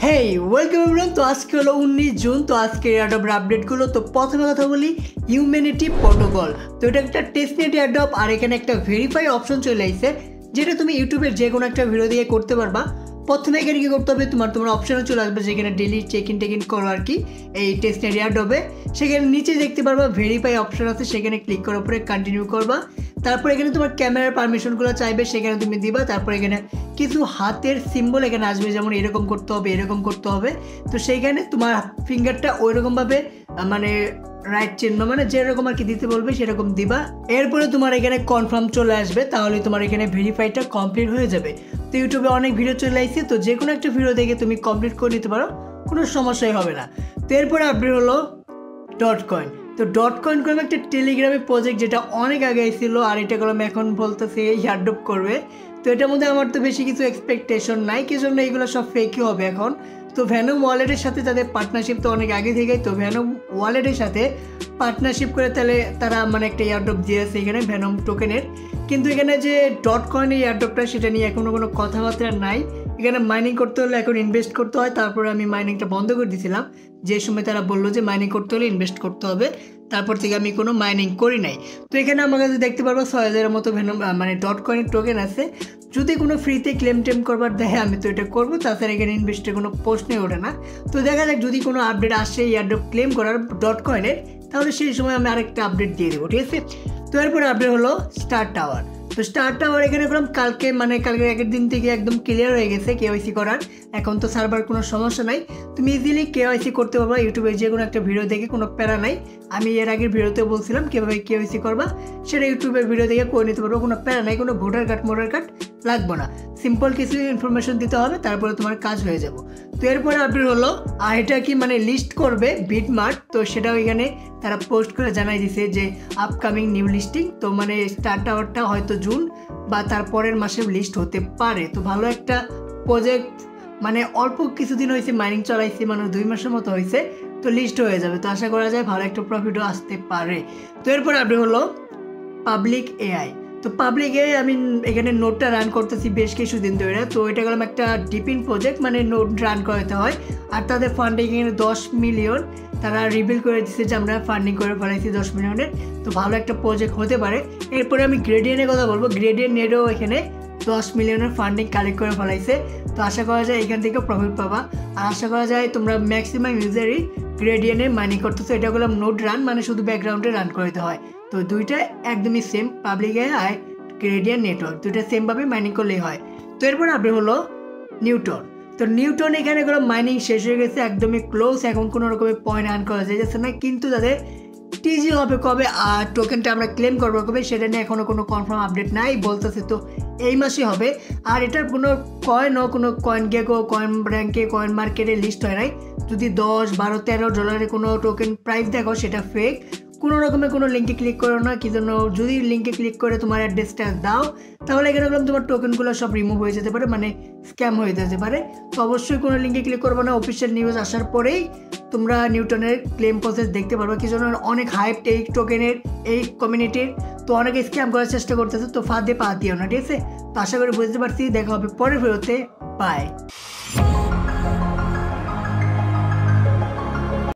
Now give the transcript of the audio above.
হেই welcome everyone. তো আজকে হলো 19 জুন। তো আজকে এয়ারড্রপ আপডেটগুলো। তো প্রথমে কথা বলি হিউম্যানিটি প্রোটোকল। তো এটা একটা টেস্টনেট এয়ারড্রপ, আর এখানে একটা ভেরিফাই অপশন চলে আসছে, যেটা তুমি ইউটিউবের যে কোনো একটা ভিডিও দিয়ে করতে পারবা। প্রথমে এখানে কী করতে হবে, তোমার অপশানে চলে আসবে যেখানে ডেলি চেক ইন করো আর কি এই টেস্টনেট এয়ারড্রপে। সেখানে নিচে দেখতে পারবা ভেরিফাই অপশন আছে, সেখানে ক্লিক করার পরে কন্টিনিউ করবা। তারপর এখানে তোমার ক্যামেরার পারমিশনগুলো চাইবে, সেখানে তুমি দিবা। তারপর এখানে কিছু হাতের সিম্বল এখানে আসবে, যেমন এরকম করতে হবে, এরকম করতে হবে। তো সেইখানে তোমার ফিঙ্গারটা ওইরকমভাবে মানে রাইট চিহ্ন মানে যেরকম আর কি দিতে বলবে সেরকম দিবা। এরপরে তোমার এখানে কনফার্ম চলে আসবে, তাহলে তোমার এখানে ভেরিফাইটা কমপ্লিট হয়ে যাবে। তো ইউটিউবে অনেক ভিডিও চলে আসছে, তো যে কোনো একটা ভিডিও দেখে তুমি কমপ্লিট করে নিতে পারো, কোনো সমস্যাই হবে না। তো এরপরে আপডেট হলো ডট কয়েন। তো ডট কয়েন করলাম একটা টেলিগ্রামের প্রজেক্ট, যেটা অনেক আগে ছিল, আর এটা করলাম এখন বলতেছে এয়ারড্রপ করবে। তো এটার মধ্যে আমার তো বেশি কিছু এক্সপেকটেশন নাই, কি জন্য এগুলো সব ফেকই হবে এখন। তো ভ্যানম ওয়ালেটের সাথে তাদের পার্টনারশিপ তো অনেক আগে থেকেই, তো ভ্যানম ওয়ালেটের সাথে পার্টনারশিপ করে তাহলে তারা মানে একটা এয়ারড্রপ দিয়েছে এখানে ভ্যানম টোকেনের। কিন্তু এখানে যে ডট কয়েনের এয়ারড্রপটা সেটা নিয়ে এখনও কোনো কথাবার্তা নাই। এখানে মাইনিং করতে হলে এখন ইনভেস্ট করতে হয়, তারপরে আমি মাইনিংটা বন্ধ করে দিয়েছিলাম যে সময় তারা বললো যে মাইনিং করতে হলে ইনভেস্ট করতে হবে। তারপর থেকে আমি কোনো মাইনিং করি নাই। তো এখানে আমার কাছে দেখতে পারবো 6000-এর মতো ভ্যানম মানে ডট কয়েনের টোকেন আছে। যদি কোনো ফ্রিতে ক্লেম টেম করবার দেয় আমি তো এটা করবো, তাছাড়া এখানে ইনভেস্টের কোনো প্রশ্নই ওঠে না। তো দেখা যাক যদি কোনো আপডেট আসে এয়ারড্রপ ক্লেম করার ডট কয়েনের, তাহলে সেই সময় আমি আরেকটা আপডেট দিয়ে দেবো, ঠিক আছে। তো এরপরে আপডেট হলো স্টার টাওয়ার। তো স্টার টাওয়ার এখানে করলাম কালকে আগের দিন থেকে একদম ক্লিয়ার হয়ে গেছে কেওয়াইসি করার। এখন তো সার্ভার কোনো সমস্যা নাই, তুমি ইজিলি কেওয়াইসি করতে পারবা ইউটিউবে যে কোনো একটা ভিডিও দেখে, কোনো প্যারা নাই। আমি এর আগের ভিডিওতে বলছিলাম কীভাবে কেওয়াইসি করবা, সেটা ইউটিউবের ভিডিও দেখে করে নিতে পারবো, কোনো প্যারা নাই, কোনো ভোটার কার্ড লাগবে না। সিম্পল কিছু ইনফরমেশন দিতে হবে, তারপরে তোমার কাজ হয়ে যাব। তো এরপরে আপডেট হলো আর এটা কি লিস্ট করবে বিটমার্ট। তো সেটাও এখানে তারা পোস্ট করে জানাই দিছে যে আপকামিং নিউ লিস্টিং। তো স্টার টাওয়ারটা হয়তো জুন বা তার পরের মাসে লিস্ট হতে পারে। তো ভালো একটা প্রজেক্ট, অল্প কিছুদিন হয়েছে মাইনিং চলাইছে, 2 মাসের মতো হয়েছে, তো লিস্ট হয়ে যাবে। তো আশা করা যায় ভালো একটা প্রফিটও আসতে পারে। তো এরপর আপডেট হলো পাবলিক এআই। তো পাবলিক এআই আমি এখানে নোটটা রান করতেছি বেশ কিছুদিন ধরে। তো এটা গেলাম একটা ডিপিন প্রজেক্ট, নোট রান করাতে হয়। আর তাদের ফান্ডিং এখানে 10 মিলিয়ন তারা রিভিল করে দিচ্ছে যে আমরা ফান্ডিং করে ফেলাইছি 10 মিলিয়নের। তো ভালো একটা প্রজেক্ট হতে পারে। এরপরে আমি গ্রেডিয়েন্টের কথা বলবো। গ্রেডিয়েন্ট নেটও এখানে 10 মিলিয়নের ফান্ডিং কালেক্ট করে ফেলাইছে। তো আশা করা যায় এখান থেকে প্রফিট পাবা। আর আশা করা যায় তোমরা ম্যাক্সিমাম ইউজারই গ্রেডিয়েন্টে মাইনিং করতেছো। এটা করলাম নোট রান, শুধু ব্যাকগ্রাউন্ডে রান করতে হয়। তো দুইটা একদমই same, public AI gradient network দুইটা সেমভাবে মাইনিং করলেই হয়। তো এরপর আপডেট হলো নিউটন। তো নিউটন এখানে কোনো মাইনিং শেষ হয়ে গেছে, একদমই ক্লোজ। এখন কোনো রকমের পয়েন্ট আর্ন করা যাচ্ছে না, কিন্তু তাদের টিজি হবে কবে আর টোকেনটা আমরা ক্লেম করবো কবে সেটা নিয়ে এখনও কোনো কনফার্ম আপডেট নাই বলতেছে। তো এই মাসে হবে। আর এটার কোনো কোনো কয়েন গেকো, কয়েন ব্যাংকে, কয়েন মার্কেটে লিস্ট হয় নাই। যদি 10, 12, 13 ডলারের কোনো টোকেন প্রাইস দেখো সেটা ফেক। কোনো রকমের কোনো লিঙ্কে ক্লিক করো না, কি জন্য যদি লিঙ্কে ক্লিক করে তোমার অ্যাড্রেসটা দাও, তাহলে এখানে তোমার টোকেনগুলো সব রিমুভ হয়ে যেতে পারে, স্ক্যাম হয়ে যেতে পারে। তো অবশ্যই কোনো লিঙ্কে ক্লিক করবো না। অফিসিয়াল নিউজ আসার পরেই তোমরা নিউটনের ক্লেম প্রসেস দেখতে পারবে, কি জন্য অনেক হাইপ এই টোকেনের, এই কমিউনিটির। তো অনেকে স্ক্যাম করার চেষ্টা করতেছে, তো ফাঁদে পা দিও না, ঠিক আছে। তো আশা করি বুঝতে পারছি। দেখা হবে পরের ভিডিওতে, বাই।